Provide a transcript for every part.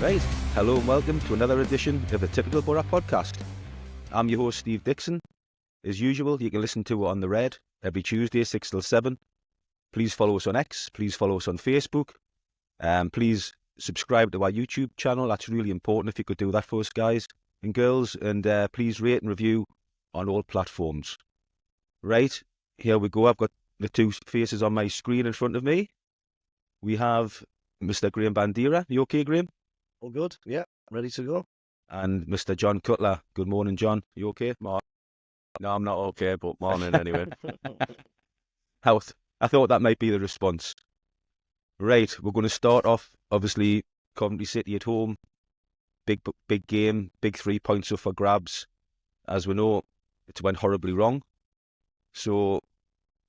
Right, hello and welcome to another edition of the Typical Boro podcast. I'm your host Steve Dixon. As usual, you can listen to it on the Red every Tuesday 6 till 7. Please follow us on X, please follow us on Facebook. Please subscribe to our YouTube channel, that's really important if you could do that for us guys and girls. And please rate and review on all platforms. Right, here we go. I've got the two faces on my screen in front of me. We have Mr. Graham Bandy. You okay, Graham? All good, yeah, ready to go. And Mr. John Cutler. Good morning, John. You okay? No, I'm not okay, but morning anyway. Health. I thought that might be the response. Right, we're going to start off, obviously, Coventry City at home. Big game, big 3 points up for grabs. As we know, it went horribly wrong. So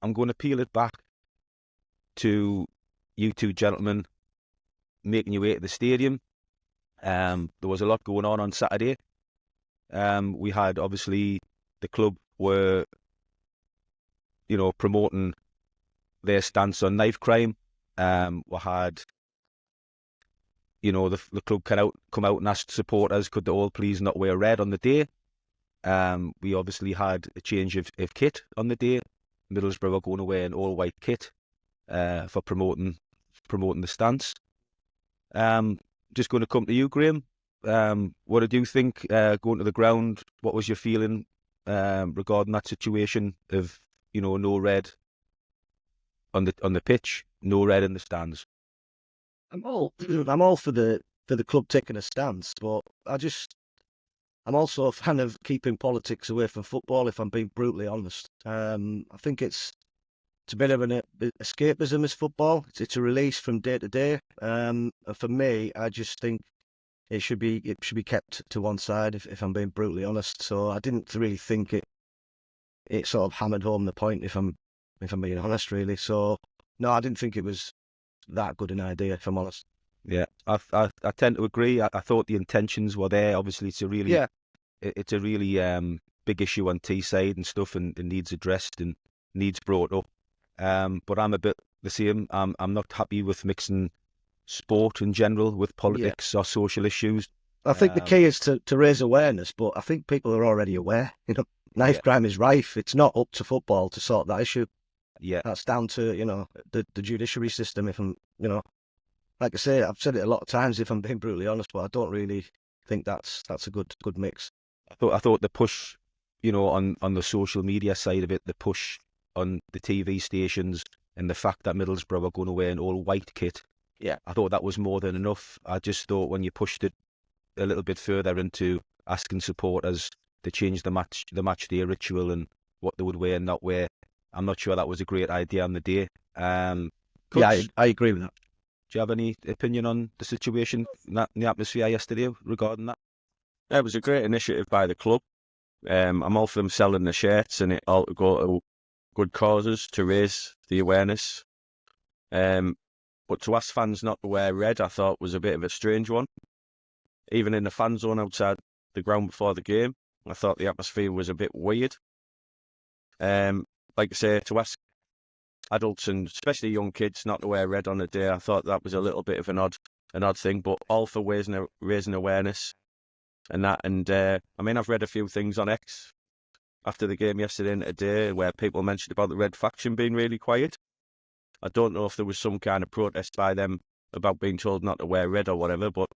I'm going to peel it back to you two gentlemen making your way to the stadium. There was a lot going on Saturday. We had, obviously, the club were, promoting their stance on knife crime. We had, the club come out and asked supporters, could they all please not wear red on the day? We obviously had a change of kit on the day. Middlesbrough were going to wear an all-white kit for promoting the stance. Just going to come to you, Graham. What did you think going to the ground? What was your feeling regarding that situation of no red on the pitch, no red in the stands? I'm all for the club taking a stance, but I'm also a fan of keeping politics away from football. If I'm being brutally honest, I think it's a bit of an escapism is football. It's a release from day to day. For me, I just think it should be kept to one side. If I'm being brutally honest, so I didn't really think it sort of hammered home the point. If I'm being honest, really. So no, I didn't think it was that good an idea. If I'm honest. Yeah, I tend to agree. I thought the intentions were there. Obviously, it's a really big issue on Teesside and stuff, and it needs addressed and needs brought up. But I'm a bit the same. I'm not happy with mixing sport in general with politics or social issues. I think the key is to raise awareness, but I think people are already aware. Knife crime is rife. It's not up to football to sort that issue. Yeah, that's down to the judiciary system. If I'm like I say, I've said it a lot of times. If I'm being brutally honest, but I don't really think that's a good mix. I thought the push, on the social media side of it, the push on the TV stations and the fact that Middlesbrough were going to wear an all-white kit, I thought that was more than enough. I just thought when you pushed it a little bit further into asking supporters to change the match day ritual and what they would wear and not wear, I'm not sure that was a great idea on the day. I agree with that. Do you have any opinion on the situation in the atmosphere yesterday regarding that? Yeah, it was a great initiative by the club. I'm all for them selling the shirts and it all to go to good causes to raise the awareness. But to ask fans not to wear red, I thought was a bit of a strange one. Even in the fan zone outside the ground before the game, I thought the atmosphere was a bit weird. Like I say, to ask adults and especially young kids not to wear red on the day, I thought that was a little bit of an odd thing. But all for raising awareness and that. And I've read a few things on X after the game yesterday and today where people mentioned about the red faction being really quiet. I don't know if there was some kind of protest by them about being told not to wear red or whatever, but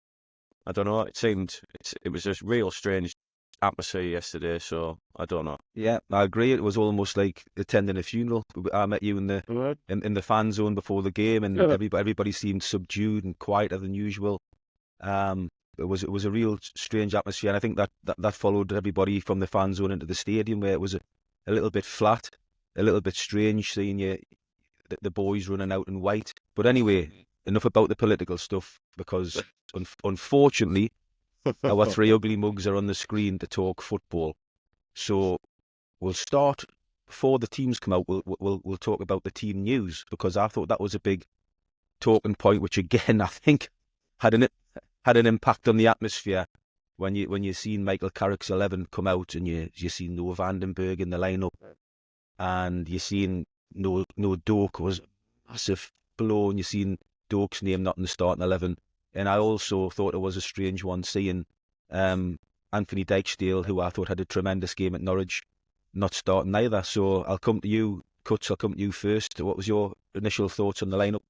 I don't know. It was a real strange atmosphere yesterday, so I don't know. Yeah, I agree. It was almost like attending a funeral. I met you in the fan zone before the game, and everybody seemed subdued and quieter than usual. It was a real strange atmosphere, and I think that followed everybody from the fan zone into the stadium, where it was a little bit flat, a little bit strange seeing the boys running out in white. But anyway, enough about the political stuff, because unfortunately our three ugly mugs are on the screen to talk football. So we'll start before the teams come out. We'll talk about the team news, because I thought that was a big talking point, which again I think had an impact on the atmosphere when you seen Michael Carrick's 11 come out, and you seen Noah Vandenberg in the lineup, and you seen no Doak was a massive blow, and you seen Doak's name not in the starting 11 And I also thought it was a strange one seeing Anthony Dijksteel, who I thought had a tremendous game at Norwich, not starting either. So I'll come to you, Cuts, I'll come to you first. What was your initial thoughts on the lineup?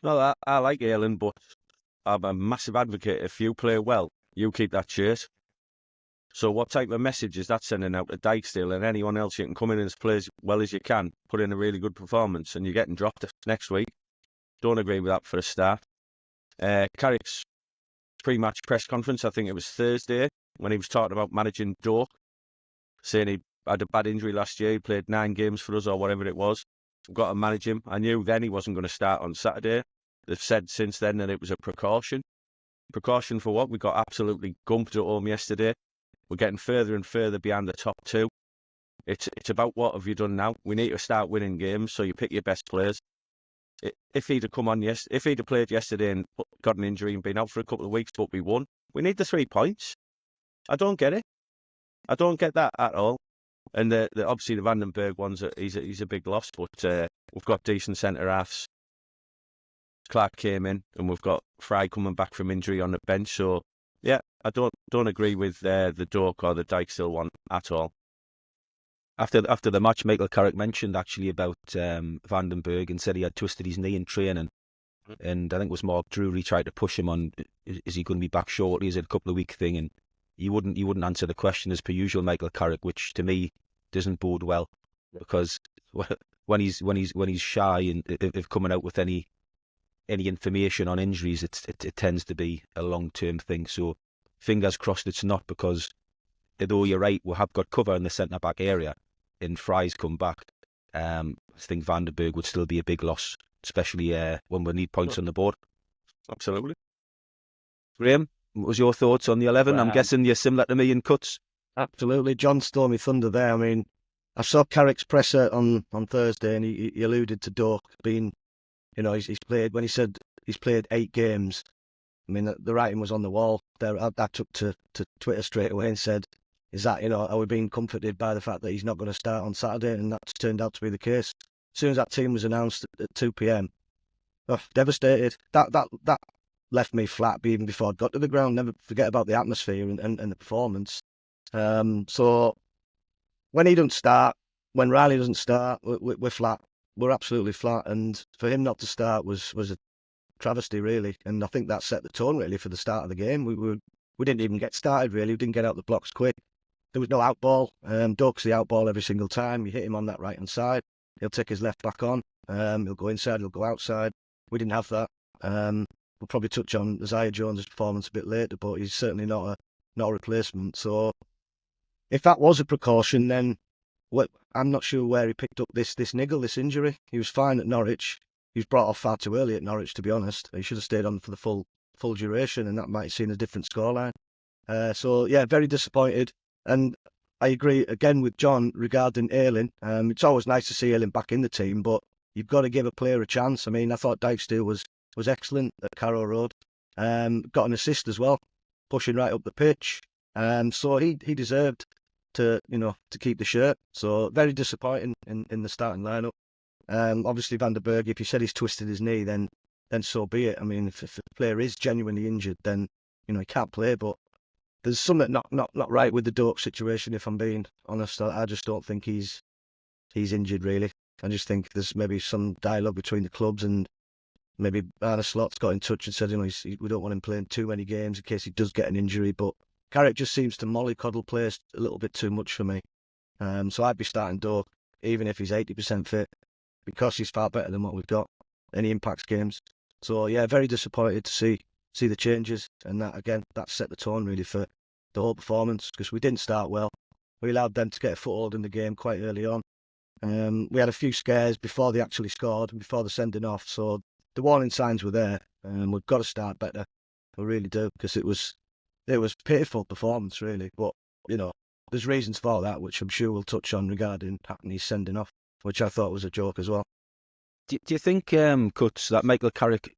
Well, I like Ayling, but I'm a massive advocate. If you play well, you keep that shirt. So what type of message is that sending out to Dijksteel and anyone else? You can come in and play as well as you can, put in a really good performance, and you're getting dropped next week. Don't agree with that for a start. Carrick's pre-match press conference, I think it was Thursday, when he was talking about managing Doak, saying he had a bad injury last year. He played 9 games for us or whatever it was. We've got to manage him. I knew then he wasn't going to start on Saturday. They've said since then that it was a precaution. Precaution for what? We got absolutely gumped at home yesterday. We're getting further and further behind the top 2. It's about what have you done now? We need to start winning games, so you pick your best players. If he'd have come on if he'd have played yesterday and got an injury and been out for a couple of weeks, but we won, we need the 3 points. I don't get it. I don't get that at all. And obviously the Vandenberg one's he's a big loss, but we've got decent centre halves. Clark came in, and we've got Fry coming back from injury on the bench. So yeah, I don't agree with the Doak or the Dijksteel one at all. After the match, Michael Carrick mentioned actually about Vandenberg and said he had twisted his knee in training. And I think it was Mark Drury tried to push him on, is he going to be back shortly? Is it a couple of week thing? And he wouldn't answer the question as per usual, Michael Carrick, which to me doesn't bode well, because when he's shy and if coming out with any information on injuries, it tends to be a long-term thing. So fingers crossed it's not, because although you're right, we have got cover in the centre back area and Fry's come back. I think Vandenberg would still be a big loss, especially when we need points on the board. Absolutely. Graham, what was your thoughts on the 11? Well, I'm guessing you're similar to me in Cuts. Absolutely. John stole me thunder there. I mean, I saw Carrick's presser on Thursday, and he alluded to Doak being, he's played, when he said he's played 8 games, I mean, the writing was on the wall there. I took to Twitter straight away and said, is that, are we being comforted by the fact that he's not going to start on Saturday? And that's turned out to be the case. As soon as that team was announced at 2 p.m, devastated. That left me flat even before I got to the ground. Never forget about the atmosphere and the performance. So when he doesn't start, when Riley doesn't start, we're flat. We're absolutely flat. And for him not to start was a travesty, really. And I think that set the tone, really, for the start of the game. We didn't even get started, really. We didn't get out the blocks quick. There was no outball. Doak's the outball every single time. You hit him on that right-hand side, he'll take his left back on. He'll go inside, he'll go outside. We didn't have that. We'll probably touch on Isaiah Jones' performance a bit later, but he's certainly not a replacement. So if that was a precaution, then I'm not sure where he picked up this niggle, this injury. He was fine at Norwich. He was brought off far too early at Norwich, to be honest. He should have stayed on for the full duration, and that might have seen a different scoreline. So yeah, very disappointed. And I agree again with John regarding Ayling. It's always nice to see Ayling back in the team, but you've got to give a player a chance. I mean, I thought Dijksteel was excellent at Carrow Road. Got an assist as well, pushing right up the pitch. So he deserved to keep the shirt. So very disappointing in the starting lineup. Obviously Vandenberg, if you said he's twisted his knee, then so be it. I mean, if the player is genuinely injured, then he can't play. But there's something not right with the Doak situation, if I'm being honest. I just don't think he's injured, really. I just think there's maybe some dialogue between the clubs, and maybe Arne Slot's got in touch and said, we don't want him playing too many games in case he does get an injury. But Carrick just seems to mollycoddle players a little bit too much for me. So I'd be starting Doak, even if he's 80% fit, because he's far better than what we've got, and he impacts games. So yeah, very disappointed to see the changes, and that set the tone really for the whole performance, because we didn't start well. We allowed them to get a foothold in the game quite early on. We had a few scares before they actually scored and before the sending off, so the warning signs were there. We've got to start better. We really do, because it was pitiful performance, really. But there's reasons for that, which I'm sure we'll touch on regarding Hackney's sending off, which I thought was a joke as well. Do you think, Cuts, that Michael Carrick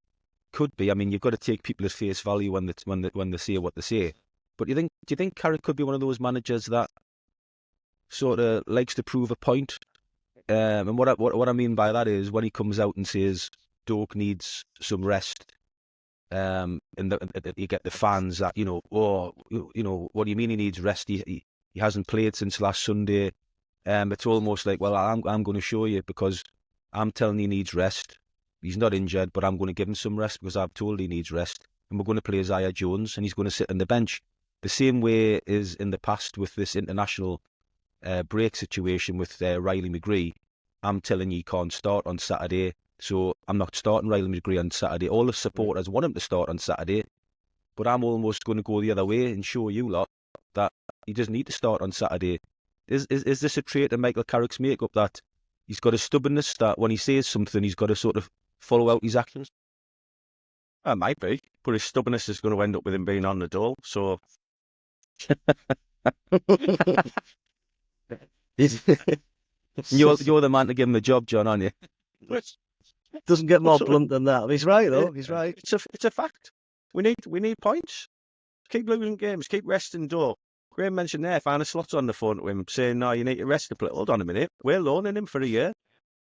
could be? I mean, you've got to take people at face value when they say what they say. But do you think Carrick could be one of those managers that sort of likes to prove a point? And what I mean by that is when he comes out and says Doak needs some rest, and you get the fans that, what do you mean he needs rest? He hasn't played since last Sunday. It's almost like, well, I'm going to show you, because I'm telling he needs rest. He's not injured, but I'm going to give him some rest because I've told he needs rest. And we're going to play Isaiah Jones, and he's going to sit on the bench. The same way as in the past with this international break situation with Riley McGree. I'm telling you, he can't start on Saturday, so I'm not starting Riley McGree on Saturday. All the supporters want him to start on Saturday, but I'm almost going to go the other way and show you lot that he doesn't need to start on Saturday. Is this a trait of Michael Carrick's makeup, that he's got a stubbornness that when he says something, he's got to sort of follow out his actions? It might be, but his stubbornness is going to end up with him being on the dole. So you're the man to give him a job, John, aren't you? Doesn't get more blunt than that. He's right, though. He's right. It's a fact. We need points. Keep losing games. Keep resting Doak. Graham mentioned there, find a slot on the phone to him saying, no, you need to rest a play. Hold on a minute. We're loaning him for a year.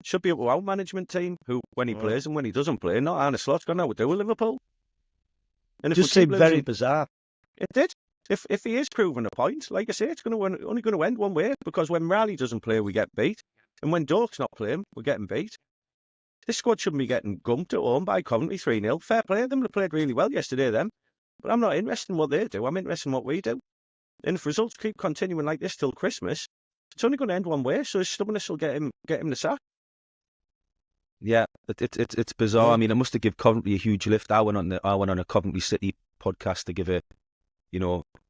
It should be up to our management team, who, when he plays and when he doesn't play, not Arne Slot's got nothing to do with Liverpool. And It just seemed very bizarre. It did. If he is proving a point, like I say, it's only going to end one way, because when Riley doesn't play, we get beat. And when Doak's not playing, we're getting beat. This squad shouldn't be getting gumped at home by Coventry 3-0. Fair play to them. They played really well yesterday, them. But I'm not interested in what they do. I'm interested in what we do. And if results keep continuing like this till Christmas, it's only going to end one way. So his stubbornness will get him the sack. Yeah, it's bizarre. I mean, I must have given Coventry a huge lift. I went on a Coventry City podcast to give a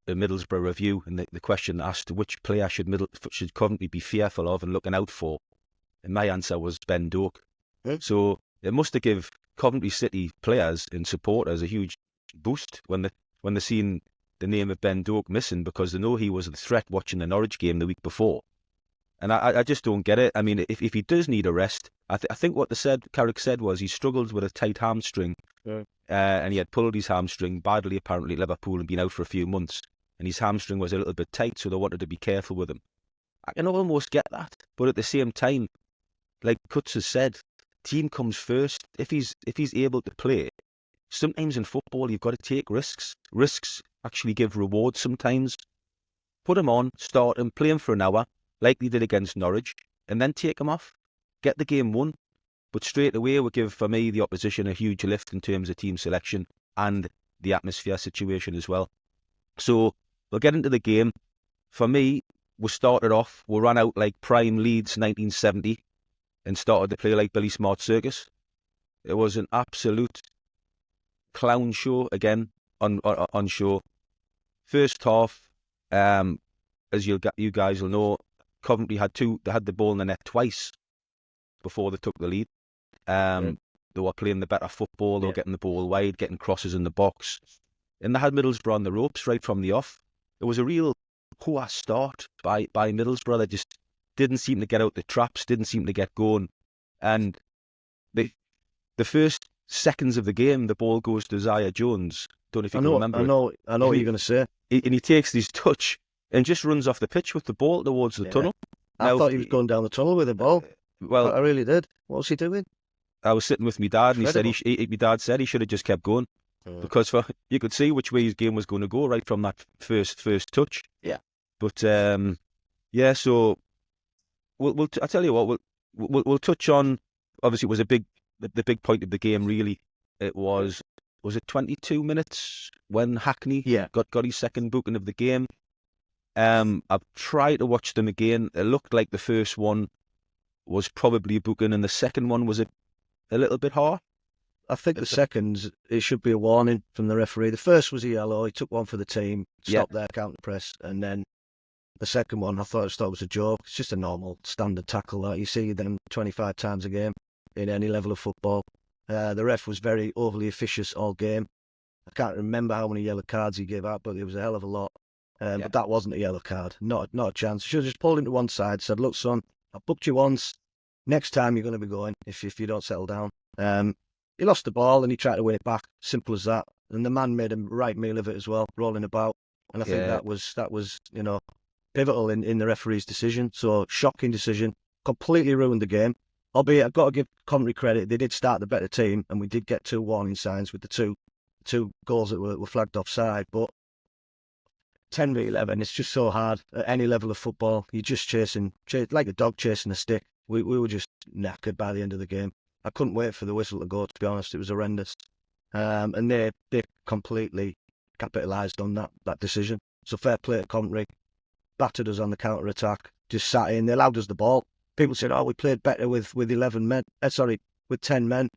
Middlesbrough review, and the question asked, which player should Coventry be fearful of and looking out for? And my answer was Ben Doak. So it must have given Coventry City players and supporters a huge boost when they seen the name of Ben Doak missing, because they know he was a threat watching the Norwich game the week before. And I just don't get it. I mean, if he does need a rest, I think what Carrick said was he struggled with a tight hamstring, and he had pulled his hamstring badly apparently at Liverpool and been out for a few months, and his hamstring was a little bit tight, so they wanted to be careful with him. I can almost get that, but at the same time, like Cuts has said, team comes first. If he's able to play, sometimes in football you've got to take risks. Risks actually give rewards sometimes. Put him on, start him, play him for an hour, like they did against Norwich, and then take him off. Get the game won. But straight away will give, for me, the opposition a huge lift in terms of team selection and the atmosphere situation as well. So we'll get into the game. For me, we ran out like prime Leeds 1970 and started to play like Billy Smart Circus. It was an absolute clown show again on show. First half, as you guys will know, Coventry had the ball in the net twice before they took the lead. They were playing the better football. They were getting the ball wide, getting crosses in the box, and they had Middlesbrough on the ropes right from the off. It was a real poor start by Middlesbrough. They just didn't seem to get out the traps, didn't seem to get going, and the first seconds of the game, the ball goes to Isaiah Jones. Don't know if you can remember. I know what you're going to say. And he takes his touch and just runs off the pitch with the ball towards the tunnel. I thought he was going down the tunnel with the ball. Well, I really did. What was he doing? I was sitting with my dad, and my dad said he should have just kept going, because you could see which way his game was going to go right from that first touch. Yeah. But so I tell you what, we'll touch on. Obviously, it was the big point of the game. Really, it was it 22 minutes when Hackney got his second booking of the game. I've tried to watch them again. It looked like the first one was probably a booking, and the second one was a little bit hard. I think the second, it should be a warning from the referee. The first was a yellow. He took one for the team, stopped their counter press, and then the second one, I thought it was a joke. It's just a normal standard tackle that you see them 25 times a game in any level of football. The ref was very overly officious all game. I can't remember how many yellow cards he gave out, but it was a hell of a lot. But that wasn't a yellow card. Not a chance. Should have just pulled him to one side, said, "Look, son, I booked you once. Next time you're going to be going if you don't settle down." He lost the ball and he tried to win it back. Simple as that. And the man made a right meal of it as well, rolling about. And I think that was pivotal in the referee's decision. So shocking decision, completely ruined the game. Albeit I've got to give Coventry credit. They did start the better team, and we did get 2 warning signs with the two two goals that were flagged offside. But 10v11, it's just so hard at any level of football. You're just chasing like a dog chasing a stick. We were just knackered by the end of the game. I couldn't wait for the whistle to go, to be honest. It was horrendous. And they completely capitalised on that decision. So fair play to Coventry. Battered us on the counter-attack. Just sat in. They allowed us the ball. People said, we played better with 11 men. With 10 men.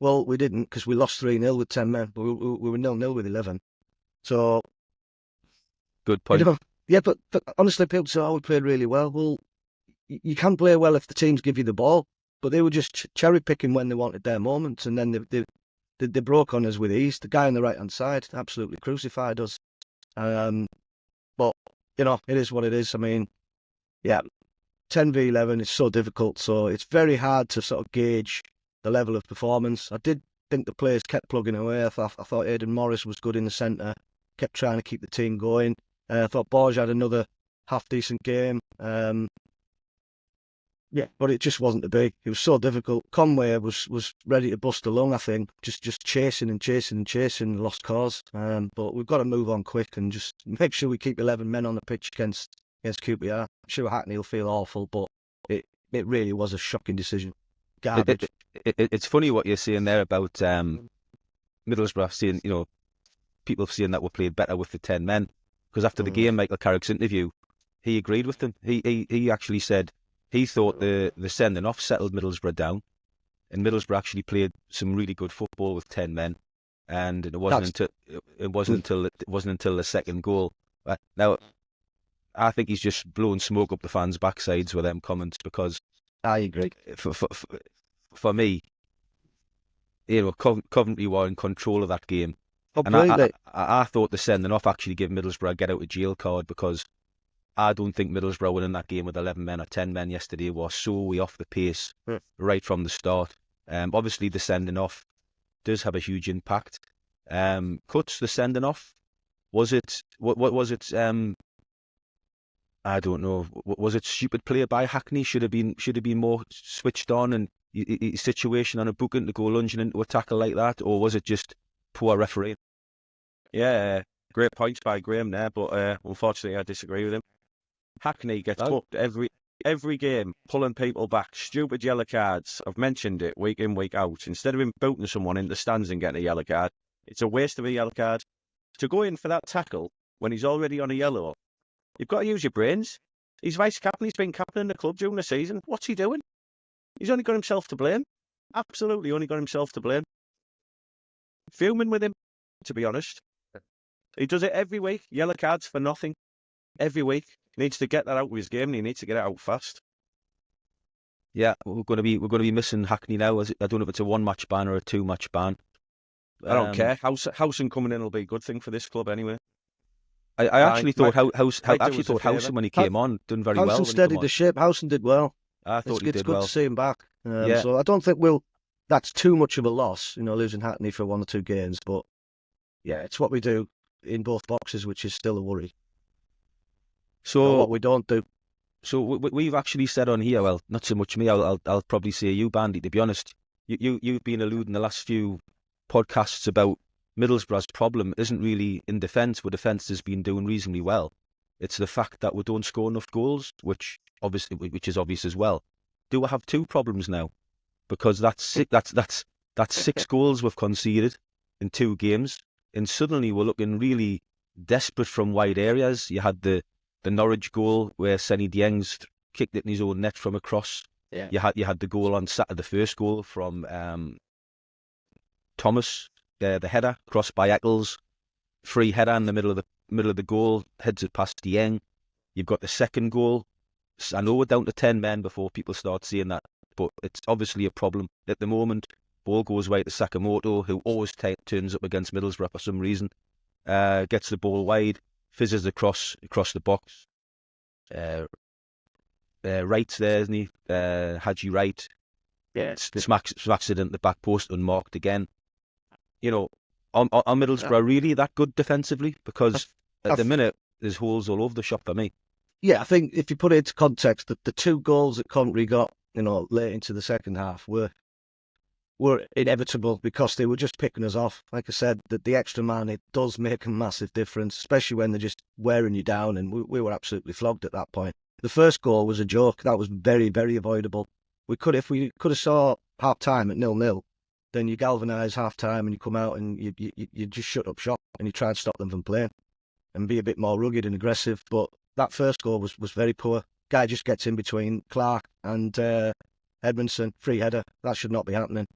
Well, we didn't, because we lost 3-0 with 10 men. But we were 0-0 with 11. So... Good point. Yeah, but honestly, people say, we played really well. Well, you can play well if the teams give you the ball. But they were just cherry-picking when they wanted their moments. And then they broke on us with ease. The guy on the right-hand side absolutely crucified us. But, it is what it is. I mean, yeah, 10v11 is so difficult. So it's very hard to sort of gauge the level of performance. I did think the players kept plugging away. I thought Hayden Morris was good in the centre, kept trying to keep the team going. I thought Borge had another half-decent game. Yeah, but it just wasn't to be. It was so difficult. Conway was ready to bust a lung, I think. Just chasing and chasing and chasing, lost cause. But we've got to move on quick and just make sure we keep 11 men on the pitch against QPR. I'm sure Hackney will feel awful, but it really was a shocking decision. Garbage. It's funny what you're saying there about Middlesbrough saying, people saying that we played better with the 10 men. Because after the game, Michael Carrick's interview, he agreed with them. He actually said he thought the sending off settled Middlesbrough down, and Middlesbrough actually played some really good football with 10 men, and it wasn't until the second goal. Now, I think he's just blowing smoke up the fans' backsides with them comments, because I agree. For me, Coventry were in control of that game. And I thought the sending off actually gave Middlesbrough a get out of jail card, because I don't think Middlesbrough winning that game with 11 men or 10 men yesterday was so way off the pace right from the start. Obviously, the sending off does have a huge impact. Cuts, the sending off, was it? What was it? I don't know. Was it stupid play by Hackney? Should have been more switched on and situation on a booking to go lunging into a tackle like that, or was it just poor refereeing? Yeah, great points by Graham there, but unfortunately I disagree with him. Hackney gets booked every game, pulling people back, stupid yellow cards. I've mentioned it week in, week out. Instead of him booting someone in the stands and getting a yellow card, it's a waste of a yellow card. To go in for that tackle when he's already on a yellow, you've got to use your brains. He's vice captain, he's been captain in the club during the season. What's he doing? He's only got himself to blame. Absolutely only got himself to blame. Fuming with him, to be honest. He does it every week. Yellow cards for nothing. Every week. He needs to get that out of his game, and he needs to get it out fast. Yeah, we're going to be missing Hackney now. I don't know if it's a 1-match ban or a 2-match ban. I don't care. Howson coming in will be a good thing for this club anyway. I actually thought Howson, when he came on, done very well. Howson steadied the ship. Howson did well. I thought he did well. It's good to see him back. So I don't think that's too much of a loss, losing Hackney for 1 or 2 games. But yeah, it's what we do in both boxes, which is still a worry. So what we don't do. So we've actually said on here, well, not so much me. I'll probably say you, Bandy. To be honest, you've been alluding the last few podcasts about Middlesbrough's problem isn't really in defence, where defence has been doing reasonably well. It's the fact that we don't score enough goals, which is obvious as well. Do we have 2 problems now? Because that's 6 goals we've conceded in 2 games, and suddenly we're looking really desperate from wide areas. You had the Norwich goal where Senny Dieng's kicked it in his own net from across. Yeah. You had the goal on Saturday, the first goal from Thomas, the header crossed by Eccles, free header in the middle of the goal, heads it past Dieng. You've got the second goal. I know we're down to 10 men before people start saying that, but it's obviously a problem at the moment. Ball goes wide to Sakamoto, who always turns up against Middlesbrough for some reason. Gets the ball wide, fizzes across the box. Wright's there, isn't he? Haji Wright. Yeah, smacks it into the back post, unmarked again. Are Middlesbrough really that good defensively? Because at the minute, there's holes all over the shop for me. Yeah, I think if you put it into context, the 2 goals that Coventry got, late into the second half were were inevitable because they were just picking us off. Like I said, the extra man, it does make a massive difference, especially when they're just wearing you down, and we were absolutely flogged at that point. The first goal was a joke. That was very, very avoidable. If we could have saw half-time at 0-0, then you galvanise half-time and you come out and you just shut up shop and you try and stop them from playing and be a bit more rugged and aggressive. But that first goal was very poor. Guy just gets in between Clark and Edmondson, free header. That should not be happening.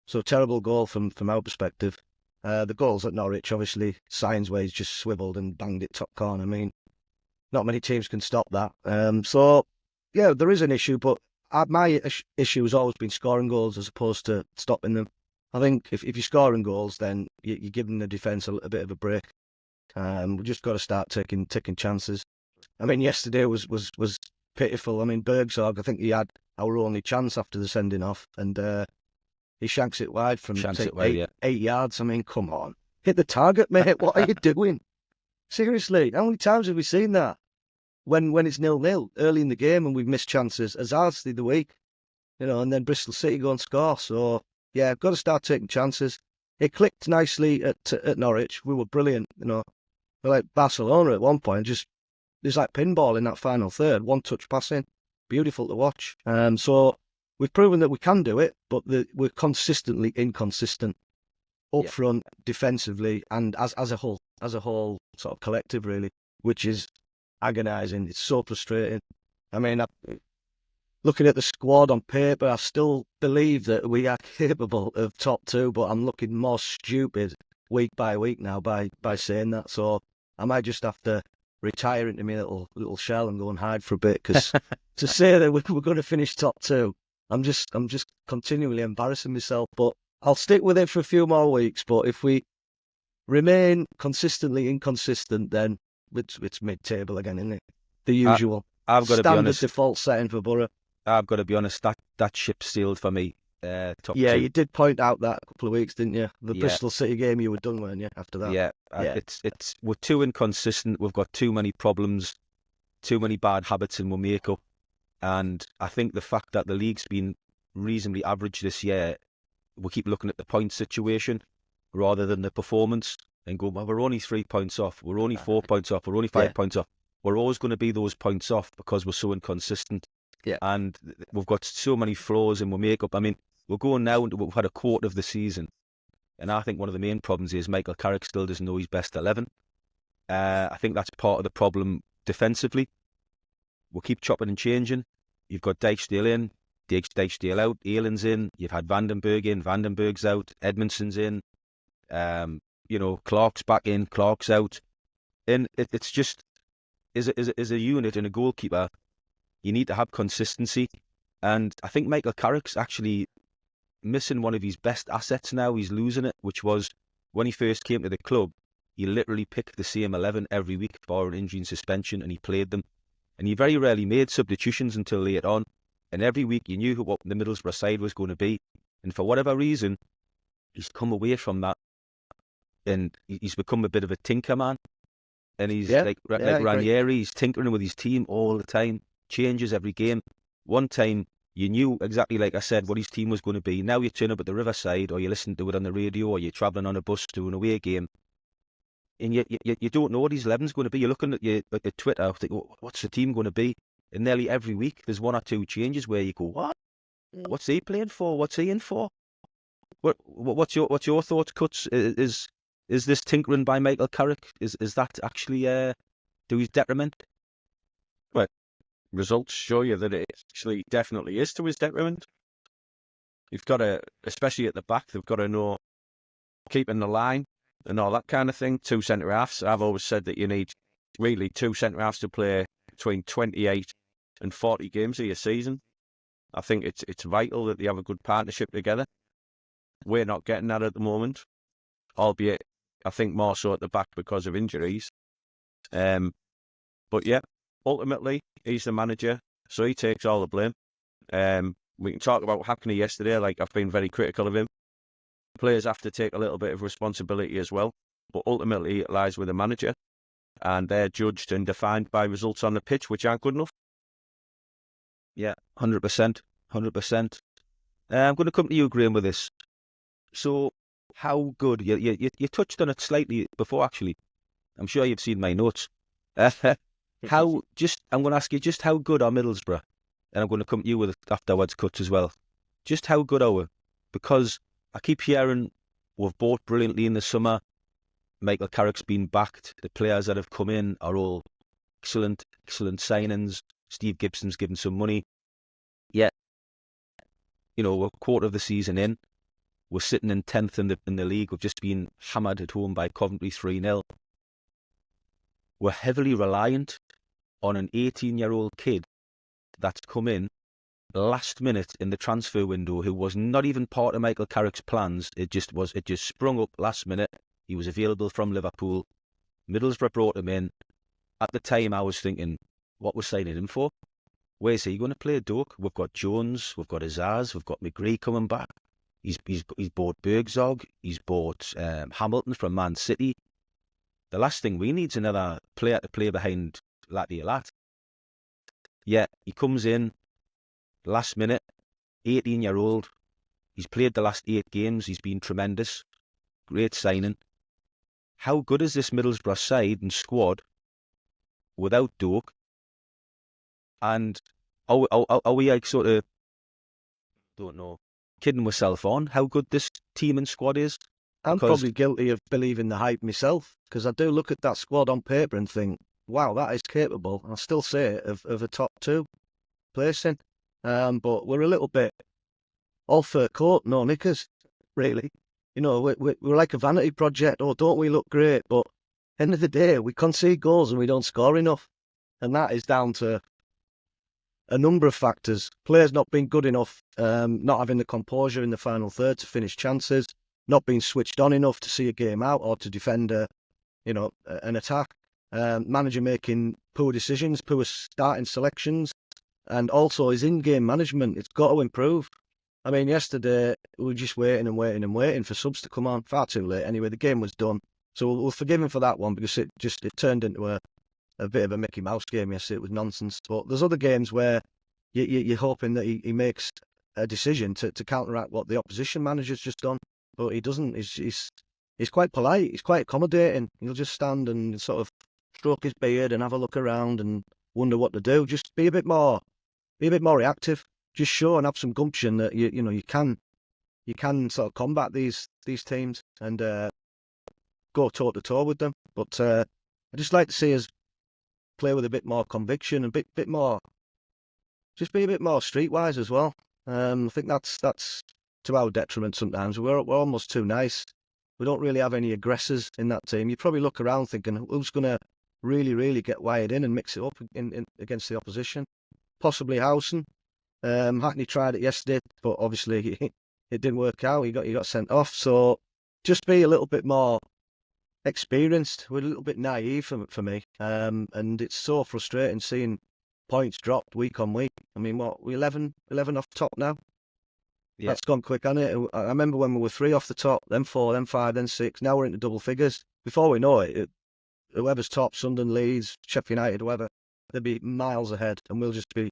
So terrible goal from our perspective. The goals at Norwich, obviously, signs where he's just swiveled and banged it top corner. I mean, not many teams can stop that. So, yeah, there is an issue, but my issue has always been scoring goals as opposed to stopping them. I think if you're scoring goals, then you're giving the defence a bit of a break. We've just got to start taking chances. I mean, yesterday was pitiful. I mean, Bergsorg, I think he had our only chance after the sending off, and he shanks it wide from 8 yards. I mean, come on. Hit the target, mate. What are you doing? Seriously, how many times have we seen that? When it's 0-0 early in the game and we've missed chances, as ours the week, and then Bristol City go and score. So, yeah, I've got to start taking chances. It clicked nicely at Norwich. We were brilliant, We're like Barcelona at one point. There's like pinball in that final third, one-touch passing. Beautiful to watch. So we've proven that we can do it, but we're consistently inconsistent up front, defensively, and as a whole sort of collective, really, which is agonising. It's so frustrating. I mean, looking at the squad on paper, I still believe that we are capable of top two, but I'm looking more stupid week by week now by saying that. So I might just have to retire into my little shell and go and hide for a bit, because to say that we're going to finish top two, I'm just continually embarrassing myself. But I'll stick with it for a few more weeks. But if we remain consistently inconsistent, then it's mid-table again, isn't it? The usual. I've got to be honest. Standard default setting for Boro. I've got to be honest. That ship sailed for me. Top two. You did point out that a couple of weeks, didn't you? The Bristol City game, you were done, weren't you? After that. Yeah. We're too inconsistent. We've got too many problems, too many bad habits in our makeup, and I think the fact that the league's been reasonably average this year, we keep looking at the point situation rather than the performance and go, well, we're only 3 points off, we're only 4 points off, we're only 5 points off. We're always going to be those points off because we're so inconsistent. Yeah. And we've got so many flaws in our makeup. I mean, we're going now into, we've had a quarter of the season, and I think one of the main problems is Michael Carrick still doesn't know his best 11. I think that's part of the problem defensively. We'll keep chopping and changing. You've got Dijksteel in, Dijksteel out, Eland's in, you've had Vandenberg in, Vandenberg's out, Edmondson's in, Clark's back in, Clark's out. And it's just, as a unit and a goalkeeper, you need to have consistency. And I think Michael Carrick's actually missing one of his best assets now. He's losing it, which was when he first came to the club, he literally picked the same 11 every week for an injury and suspension, and he played them. And he very rarely made substitutions until late on. And every week you knew what the Middlesbrough side was going to be. And for whatever reason, he's come away from that. And he's become a bit of a tinker man. And he's like Ranieri, he's tinkering with his team all the time. Changes every game. One time you knew exactly, like I said, what his team was going to be. Now you turn up at the Riverside, or you listen to it on the radio, or you're travelling on a bus to an away game, and you don't know what his 11's going to be. You're looking at your Twitter, think, what's the team going to be? And nearly every week there's 1 or 2 changes where you go, what? What's he playing for? What's he in for? What's your thoughts, Cuts? Is this tinkering by Michael Carrick? Is that actually to his detriment? Well, results show you that it actually definitely is to his detriment. You've got to, especially at the back, they've got to know keeping the line and all that kind of thing. 2 centre-halves. I've always said that you need really 2 centre-halves to play between 28 and 40 games of your season. I think it's vital that they have a good partnership together. We're not getting that at the moment, albeit I think more so at the back because of injuries. But yeah, ultimately, he's the manager, so he takes all the blame. We can talk about Hackney yesterday, like I've been very critical of him. Players have to take a little bit of responsibility as well, but ultimately it lies with the manager, and they're judged and defined by results on the pitch, which aren't good enough. Yeah, 100%. I'm going to come to you, Graham, with this. So, how good? You touched on it slightly before, actually. I'm sure you've seen my notes. I'm going to ask you just how good are Middlesbrough? And I'm going to come to you with afterwards cuts as well. Just how good are we? Because I keep hearing we've bought brilliantly in the summer. Michael Carrick's been backed. The players that have come in are all excellent signings. Steve Gibson's given some money. Yeah, we're a quarter of the season in. We're sitting in 10th in the league. We've just been hammered at home by Coventry 3-0. We're heavily reliant on an 18-year-old kid that's come in last minute in the transfer window, who was not even part of Michael Carrick's plans. It just sprung up last minute. He was available from Liverpool. Middlesbrough brought him in. At the time, I was thinking, what we're signing him for? Where's he going to play? Doak? We've got Jones, we've got Azaz, we've got McGree coming back. He's bought Bergzog, he's bought Hamilton from Man City. The last thing we need is another player to play behind Latty Lat. Yeah, he comes in last minute, 18-year-old. He's played the last 8 games. He's been tremendous. Great signing. How good is this Middlesbrough side and squad without Doak? And are we like sort of, don't know, kidding myself on how good this team and squad is? I'm probably guilty of believing the hype myself, because I do look at that squad on paper and think, wow, that is capable. I'll still say it, of a top 2 placing. But we're a little bit all fur coat, no knickers, really. We're like a vanity project. Oh, don't we look great? But end of the day, we concede goals and we don't score enough. And that is down to a number of factors. Players not being good enough, not having the composure in the final third to finish chances, not being switched on enough to see a game out or to defend an attack. Manager making poor decisions, poor starting selections, and also his in-game management. It's got to improve. I mean, yesterday we were just waiting for subs to come on. Far too late. Anyway, the game was done, so we'll forgive him for that one, because it turned into a bit of a Mickey Mouse game yesterday. It was nonsense. But there's other games where you're hoping that he makes a decision to counteract what the opposition manager's just done, but he doesn't. He's quite polite. He's quite accommodating. He'll just stand and sort of stroke his beard and have a look around and wonder what to do. Just be a bit more reactive. Just show and have some gumption that you can sort of combat these teams and go toe to toe with them. But I just like to see us play with a bit more conviction and bit more, just be a bit more streetwise as well. I think that's to our detriment sometimes. We're almost too nice. We don't really have any aggressors in that team. You probably look around thinking, who's going to really get wired in and mix it up in against the opposition? Possibly Howson. Hackney tried it yesterday, but obviously it didn't work out. He got sent off. So just be a little bit more experienced. We're a little bit naive for me, and it's so frustrating seeing points dropped week on week. I mean, we're 11 off the top now. Yeah. That's gone quick, hasn't it? I remember when we were 3 off the top, then 4, then 5, then 6. Now we're into double figures. Before we know it, whoever's top, Sunderland, Leeds, Sheffield United, whoever, they'll be miles ahead, and we'll just be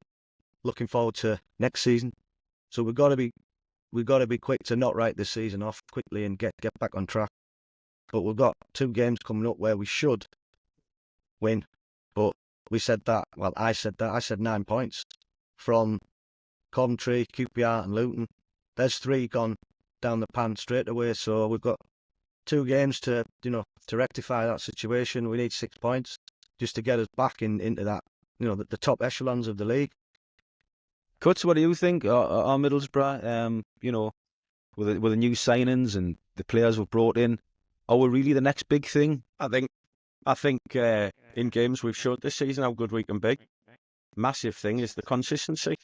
looking forward to next season. So we've got to be quick to not write this season off quickly and get back on track. But we've got 2 games coming up where we should win. But we said that. Well, I said 9 points from Coventry, QPR, and Luton. There's 3 gone down the pan straight away. So we've got 2 games to rectify that situation. We need 6 points just to get us back into that, the top echelons of the league. Cuts, what do you think? Are Middlesbrough, with the new signings and the players we've brought in, are we really the next big thing? I think in games we've showed this season how good we can be. Massive thing is the consistency.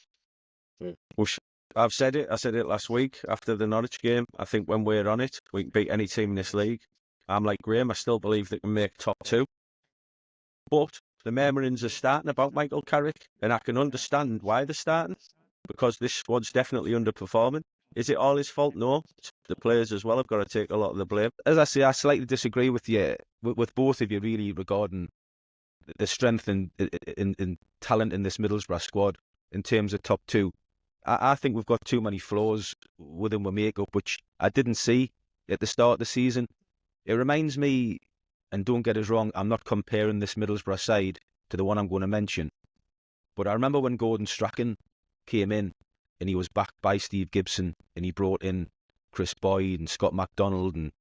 I've said it. I said it last week after the Norwich game. I think when we're on it, we can beat any team in this league. I'm like Graham. I still believe they can make top 2. But the murmurings are starting about Michael Carrick, and I can understand why they're starting, because this squad's definitely underperforming. Is it all his fault? No. The players as well have got to take a lot of the blame. As I say, I slightly disagree with you, with both of you really, regarding the strength and talent in this Middlesbrough squad in terms of top 2. I think we've got too many flaws within our makeup, which I didn't see at the start of the season. It reminds me, and don't get us wrong, I'm not comparing this Middlesbrough side to the one I'm going to mention, but I remember when Gordon Strachan came in and he was backed by Steve Gibson and he brought in Chris Boyd and Scott MacDonald and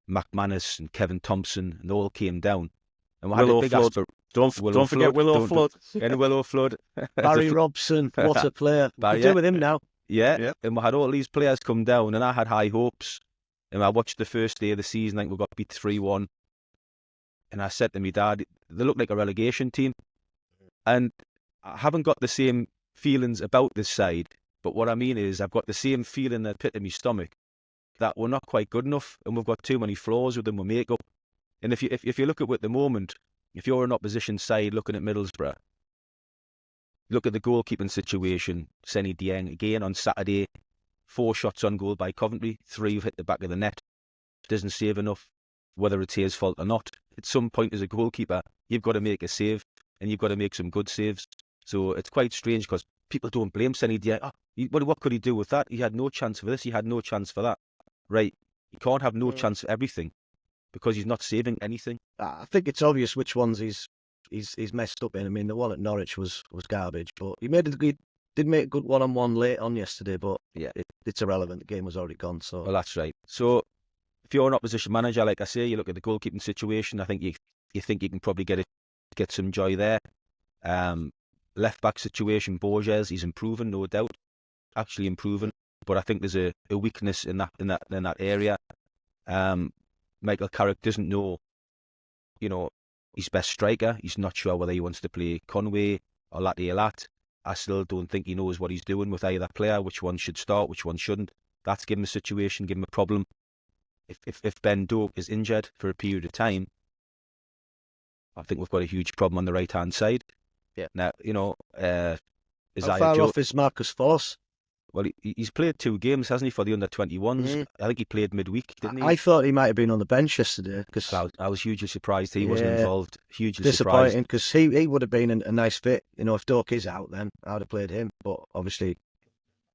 McManus and Kevin Thompson, and they all came down. And we had a big Don't forget Willow Flood. And Willow Flood. Barry Robson, what a player. What do with him now? Yeah, and we had all these players come down, and I had high hopes. And I watched the first day of the season, I think we got beat 3-1. And I said to my dad, they look like a relegation team. And I haven't got the same feelings about this side, but what I mean is I've got the same feeling in the pit of my stomach that we're not quite good enough, and we've got too many flaws within our makeup. And if you look at it at the moment, if you're an opposition side looking at Middlesbrough, look at the goalkeeping situation. Senny Dieng again on Saturday, 4 shots on goal by Coventry, 3 have hit the back of the net. Doesn't save enough, whether it's his fault or not. At some point as a goalkeeper, you've got to make a save, and you've got to make some good saves. So it's quite strange because people don't blame Senny Dieng. What could he do with that? He had no chance for this, he had no chance for that. Right, he can't have no chance for everything because he's not saving anything. I think it's obvious which ones he's messed up in. I mean, the one at Norwich was garbage, but he did make a good one-on-one late on yesterday, but yeah, it's irrelevant. The game was already gone. So well, that's right. So if you're an opposition manager, like I say, you look at the goalkeeping situation. I think you think you can probably get some joy there. Left back situation, Borges, he's improving, no doubt, actually improving. But I think there's a weakness in that area. Michael Carrick doesn't know, his best striker. He's not sure whether he wants to play Conway or Lat. I still don't think he knows what he's doing with either player, which one should start, which one shouldn't. That's given a situation, given a problem. If Ben Doak is injured for a period of time, I think we've got a huge problem on the right-hand side. Yeah. Now, how far off is Marcus Force? Well, he's played 2 games, hasn't he, for the under-21s? I think he played midweek, didn't he? I thought he might have been on the bench yesterday. Cause I was hugely surprised he wasn't involved. Hugely disappointing, because he would have been a nice fit. If Doak is out, then I would have played him. But obviously,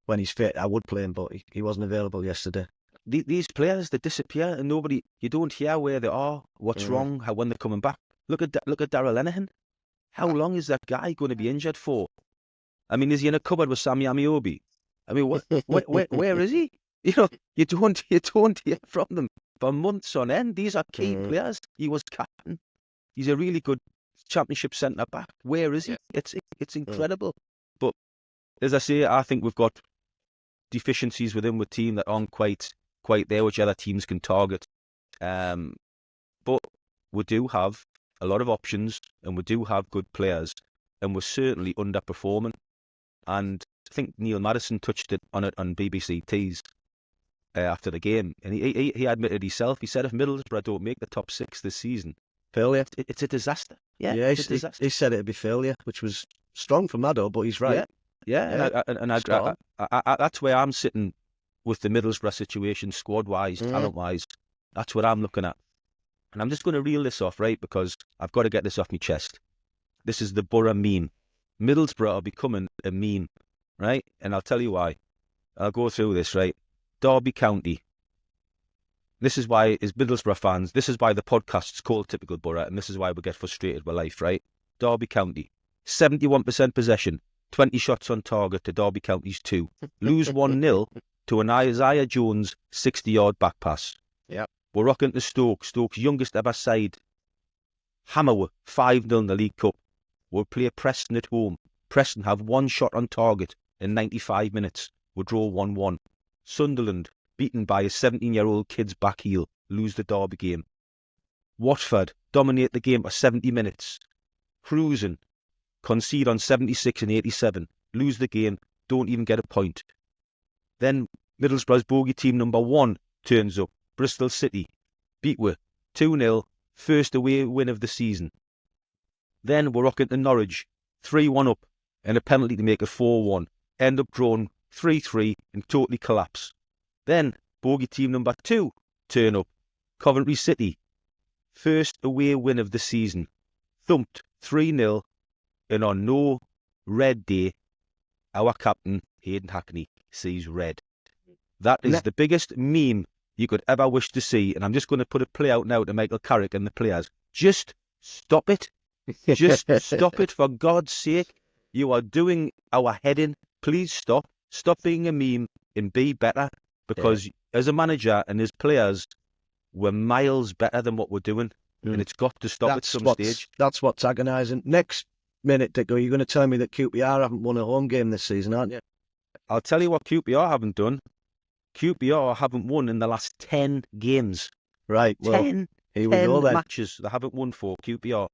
when he's fit, I would play him, but he wasn't available yesterday. These players, they disappear, and you don't hear where they are, what's wrong, when they're coming back. Look at Darrell Lenihan. How long is that guy going to be injured for? I mean, is he in a cupboard with Sammy Amiobi? I mean, where is he? You don't hear from them for months on end. These are key players. He was captain. He's a really good championship centre back. Where is he? It's incredible. But as I say, I think we've got deficiencies within the team that aren't quite there, which other teams can target. But we do have a lot of options, and we do have good players, and we're certainly underperforming. And I think Neil Maddison touched on it on BBC Tees after the game, and he admitted himself. He said, if Middlesbrough don't make the top 6 this season, failure. It's a disaster. Yeah, it's a disaster. He said it'd be failure, which was strong from Maddo, but he's right. Yeah. And that's where I'm sitting with the Middlesbrough situation, squad-wise, talent-wise. That's what I'm looking at. And I'm just going to reel this off, right, because I've got to get this off my chest. This is the Boro meme. Middlesbrough are becoming a meme, right? And I'll tell you why. I'll go through this, right? Derby County. This is why, as Middlesbrough fans, this is why the podcast's called Typical Boro, and this is why we get frustrated with life, right? Derby County. 71% possession, 20 shots on target to Derby County's 2. Lose 1-0 to an Isaiah Jones 60-yard back pass. Yeah. We're rocking to Stoke's youngest ever side. Hammer 5-0 in the League Cup. We'll play Preston at home. Preston have 1 shot on target in 95 minutes. We'll draw 1-1. Sunderland, beaten by a 17-year-old kid's back heel, lose the Derby game. Watford, dominate the game for 70 minutes. Cruising, concede on 76 and 87, lose the game, don't even get a point. Then Middlesbrough's bogey team number 1 turns up. Bristol City, beat with 2-0, first away win of the season. Then we're rocking to Norwich, 3-1 up, and a penalty to make it 4-1. End up drawn 3-3 and totally collapse. Then bogey team number 2 turn up. Coventry City, first away win of the season. Thumped 3-0, and on no red day, our captain Hayden Hackney sees red. That is the biggest meme you could ever wish to see. And I'm just going to put a play out now to Michael Carrick and the players. Just stop it. Just stop it, for God's sake. You are doing our head in. Please stop. Stop being a meme and be better. Because as a manager and as players, we're miles better than what we're doing. And it's got to stop at some stage. That's what's agonising. Next minute, Dicko, you're going to tell me that QPR haven't won a home game this season, aren't you? I'll tell you what QPR haven't done. QPR haven't won in the last 10 games. Right, well, 10 here we go then. matches they haven't won for QPR.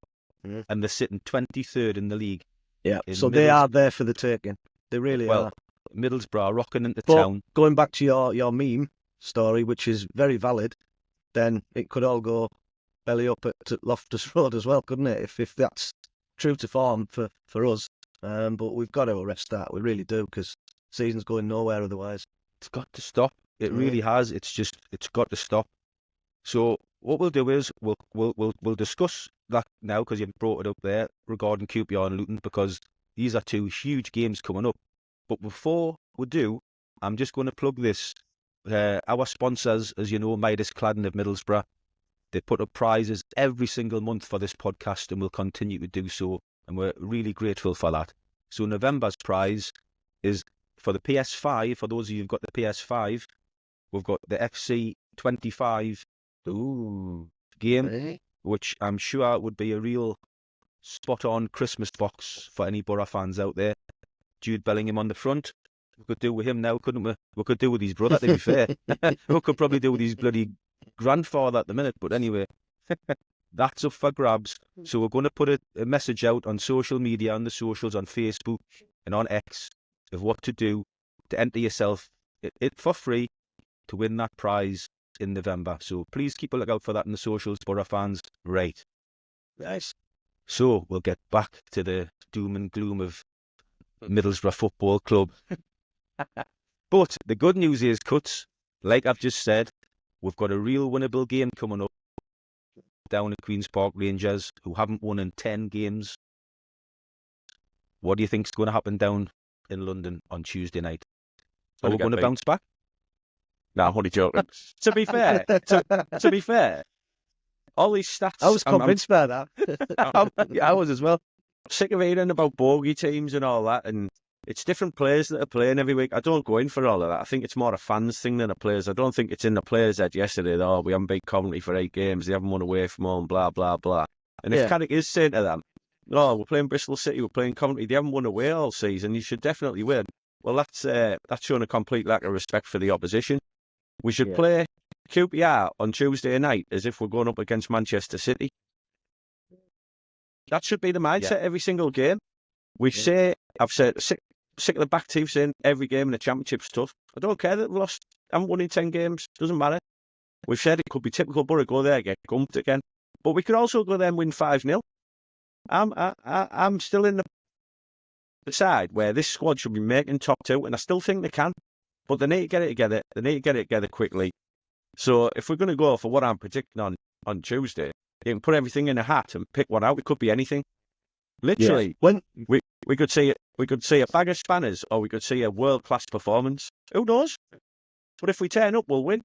And they're sitting 23rd in the league. Yeah, so they are there for the taking. They really are. Middlesbrough rocking into town. Going back to your meme story, which is very valid, then it could all go belly up at Loftus Road as well, couldn't it? If that's true to form for us. But we've got to arrest that. We really do, because season's going nowhere otherwise. It's got to stop. It really has. It's got to stop. So what we'll do is we'll discuss that now, because you've brought it up there regarding QPR and Luton, because these are two huge games coming up. But before we do, I'm just going to plug this. Our sponsors, as you know, Midas Cladding of Middlesbrough, they put up prizes every single month for this podcast, and will continue to do so. And we're really grateful for that. So November's prize is for the PS5. For those of you who've got the PS5, we've got the FC25 game, which I'm sure would be a real spot-on Christmas box for any Boro fans out there. Jude Bellingham on the front. We could do with him now, couldn't we? We could do with his brother, to be fair. We could probably do with his bloody grandfather at the minute, but anyway, that's up for grabs. So we're going to put a message out on social media, on the socials, on Facebook and on X, of what to do to enter yourself it for free to win that prize in November. So please keep a lookout for that in the socials, Boro fans. Right. Nice. So we'll get back to the doom and gloom of Middlesbrough Football Club. But the good news is, Cuts, like I've just said, we've got a real winnable game coming up down at Queen's Park Rangers, who haven't won in 10 games. What do you think's going to happen down in London on Tuesday night? Are we going to bounce back? No, I'm only joking. To be fair, to be fair, all these stats. I was convinced by that. I was as well. I'm sick of hearing about bogey teams and all that, and it's different players that are playing every week. I don't go in for all of that. I think it's more a fans thing than a players. I don't think it's in the players' head yesterday, though. We haven't beat Coventry for 8 games. They haven't won away from home, blah, blah, blah. And if Carrick is saying to them, no, we're playing Bristol City, we're playing Coventry, they haven't won away all season, you should definitely win. Well, that's showing a complete lack of respect for the opposition. We should play QPR on Tuesday night as if we're going up against Manchester City. That should be the mindset every single game. I've said, sick of the back teeth saying every game in the Championship's tough. I don't care that we've lost, haven't won in 10 games, doesn't matter. We've said it could be typical Boro, go there, get gumped again. But we could also go there and win 5-0. I'm still in the side where this squad should be making top 2, and I still think they can. But they need to get it together. They need to get it together quickly. So if we're going to go for what I'm predicting on Tuesday, you can put everything in a hat and pick one out. It could be anything. Literally, we could see a bag of spanners, or we could see a world-class performance. Who knows? But if we turn up, we'll win.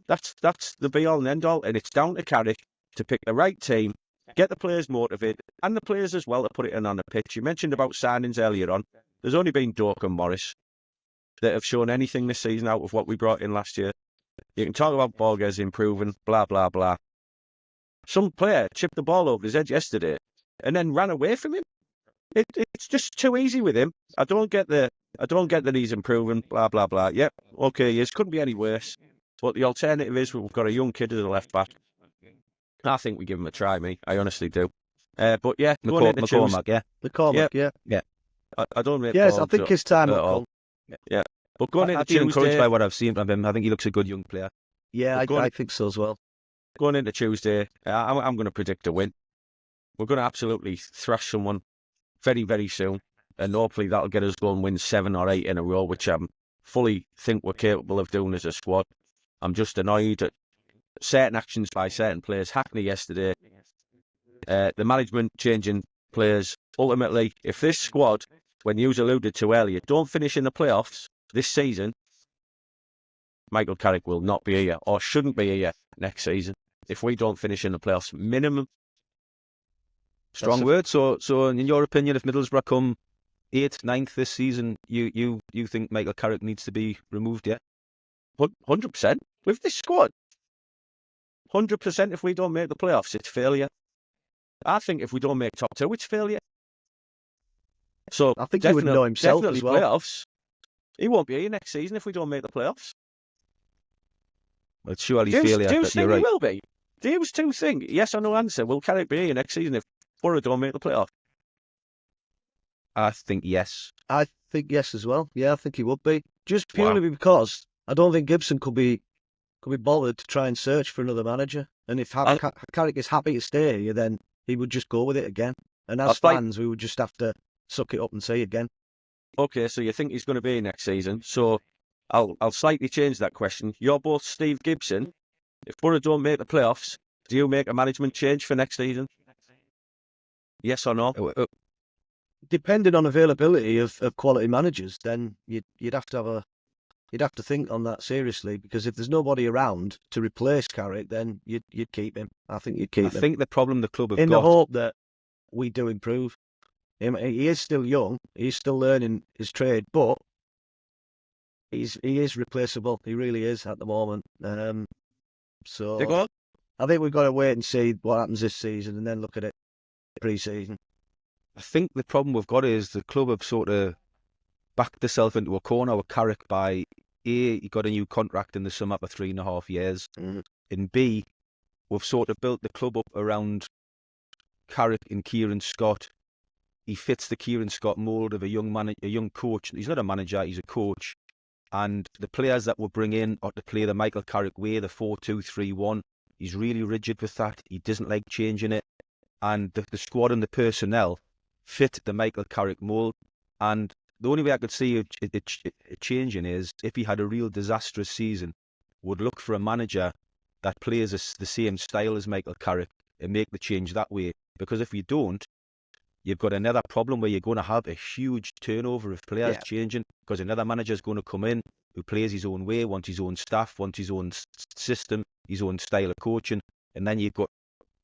That's the be-all and end-all, and it's down to Carrick to pick the right team, get the players motivated, and the players as well to put it in on the pitch. You mentioned about signings earlier on. There's only been Doak and Morris that have shown anything this season out of what we brought in last year. You can talk about Borges improving, blah, blah, blah. Some player chipped the ball over his head yesterday and then ran away from him. It's just too easy with him. I don't get that he's improving, blah, blah, blah. Yep, okay, he couldn't be any worse. But the alternative is we've got a young kid as a left back. I think we give him a try, me. I honestly do. But yeah, McCormack, yeah. I don't rate Yes, Paul I think his time will come. Yeah. But going into Tuesday, encouraged by what I've seen from him. I think he looks a good young player. Yeah, I think so as well. Going into Tuesday, I'm going to predict a win. We're going to absolutely thrash someone very, very soon. And hopefully that'll get us going, win 7 or 8 in a row, which I fully think we're capable of doing as a squad. I'm just annoyed at certain actions by certain players. Hackney yesterday, the management changing players. Ultimately, if this squad when you alluded to earlier, don't finish in the playoffs this season, Michael Carrick will not be here or shouldn't be here next season if we don't finish in the playoffs. Minimum. Strong word. So in your opinion, if Middlesbrough come 8th, 9th this season, you think Michael Carrick needs to be removed, yeah? 100%. With this squad. 100% if we don't make the playoffs, it's failure. I think if we don't make top 2, it's failure. So I think he would know himself definitely as well. Playoffs. He won't be here next season if we don't make the playoffs. Well, it's surely failure. Do you But think you're right. he will be? Do you two think? Yes or no answer. Will Carrick be here next season if Boro don't make the playoffs? I think yes. I think yes as well. Yeah, I think he would be. Just purely because I don't think Gibson could be bothered to try and search for another manager. And if Carrick is happy to stay here, then he would just go with it again. And as fans, we would just have to suck it up and see again. Okay, so you think he's going to be here next season? So I'll slightly change that question. You're both Steve Gibson. If Boro don't make the playoffs, do you make a management change for next season? Yes or no? Depending on availability of quality managers, then you'd have to think on that seriously, because if there's nobody around to replace Carrick, then you'd keep him. I think you'd keep him. I think the problem the club have in got, the hope that we do improve. He is still young. He's still learning his trade, but he is replaceable. He really is at the moment. So I think we've got to wait and see what happens this season, and then look at it pre-season. I think the problem we've got is the club have sort of backed themselves into a corner with Carrick by A, he got a new contract in the summer for 3.5 years, and B, we've sort of built the club up around Carrick and Kieran Scott. He fits the Kieran Scott mould of a young coach. He's not a manager, he's a coach. And the players that we'll bring in are to play the Michael Carrick way, the 4-2-3-1. He's really rigid with that. He doesn't like changing it. And the squad and the personnel fit the Michael Carrick mould. And the only way I could see it changing is if he had a real disastrous season, would look for a manager that plays the same style as Michael Carrick and make the change that way. Because if you don't, you've got another problem where you're going to have a huge turnover of players changing, because another manager is going to come in who plays his own way, wants his own staff, wants his own system, his own style of coaching, and then you've got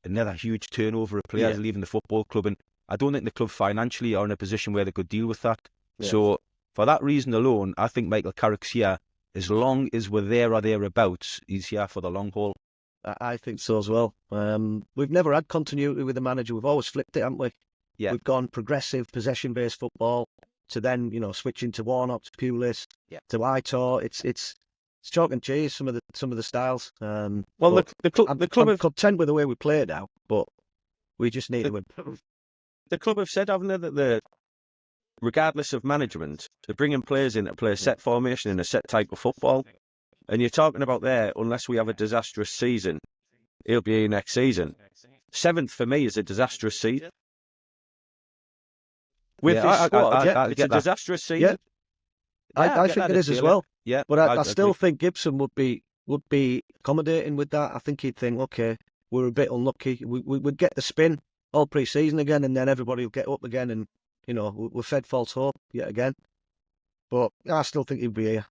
another huge turnover of players leaving the football club. And I don't think the club financially are in a position where they could deal with that. Yes. So for that reason alone, I think Michael Carrick's here. As long as we're there or thereabouts, he's here for the long haul. I think so as well. We've never had continuity with the manager. We've always flipped it, haven't we? Yeah. We've gone progressive, possession-based football to then, switching to Warnock, to Pulis, to Aitor. It's chalk and cheese. Some of the styles. Well, the club I'm content with the way we play now, but we just need to improve. The club have said, haven't they, that regardless of management, they're bringing players in to play a set formation in a set type of football. And you're talking about there, unless we have a disastrous season, he'll be here next season. 7th for me is a disastrous season. With this squad, it's a disastrous season. I think it is as well. Yeah, but I still think Gibson would be accommodating with that. I think he'd think, okay, we're a bit unlucky. We'd get the spin all pre-season again, and then everybody will get up again, and we're fed false hope yet again. But I still think he'd be here.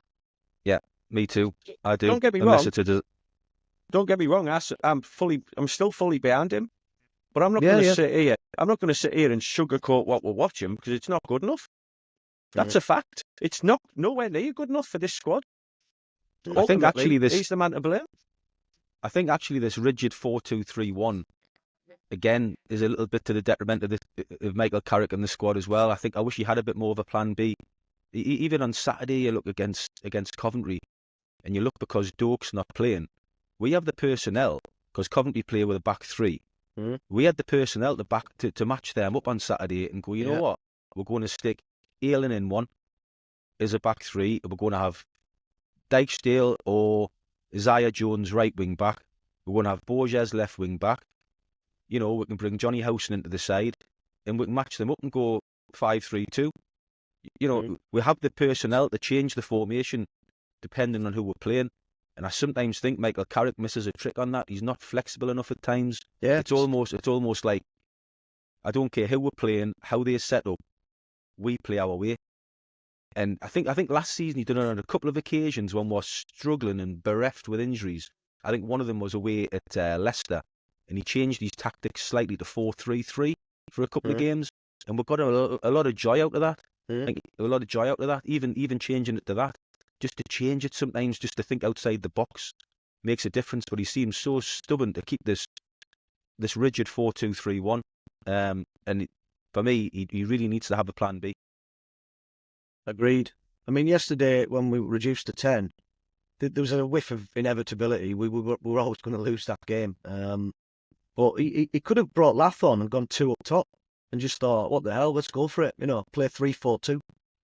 Yeah, me too. I do. Don't get me wrong. Don't get me wrong. I'm still fully behind him. But I'm not going to sit here. I'm not going to sit here and sugarcoat what we're watching, because it's not good enough. That's a fact. It's nowhere near good enough for this squad. I think actually he's the man to blame. I think actually this rigid 4-2-3-1 again is a little bit to the detriment of Michael Carrick and the squad as well. I wish he had a bit more of a plan B. Even on Saturday, you look against Coventry, and you look because Doak's not playing. We have the personnel, because Coventry play with a back three. We had the personnel to match them up on Saturday and go, you know what? We're going to stick Ayling in one as a back three. We're going to have Dijksteel or Isaiah Jones right wing back. We're going to have Borges left wing back. We can bring Johnny Howson into the side and we can match them up and go 5-3-2. We have the personnel to change the formation depending on who we're playing. And I sometimes think Michael Carrick misses a trick on that. He's not flexible enough at times. Yeah, it's almost like I don't care who we're playing, how they're set up. we play our way. And I think last season he done it on a couple of occasions when we were struggling and bereft with injuries. I think one of them was away at Leicester, and he changed his tactics slightly to 4-3-3 for a couple of games, and we got a lot of joy out of that. Like, a lot of joy out of that. Even changing it to that, just to change it sometimes, just to think outside the box, makes a difference. But he seems so stubborn to keep this rigid 4-2-3-1. And for me, he really needs to have a plan B. Agreed. I mean, yesterday when we reduced to 10, there was a whiff of inevitability. We were always going to lose that game. But he could have brought Lath on and gone 2 up top and just thought, what the hell, let's go for it. You know, play 3-4-2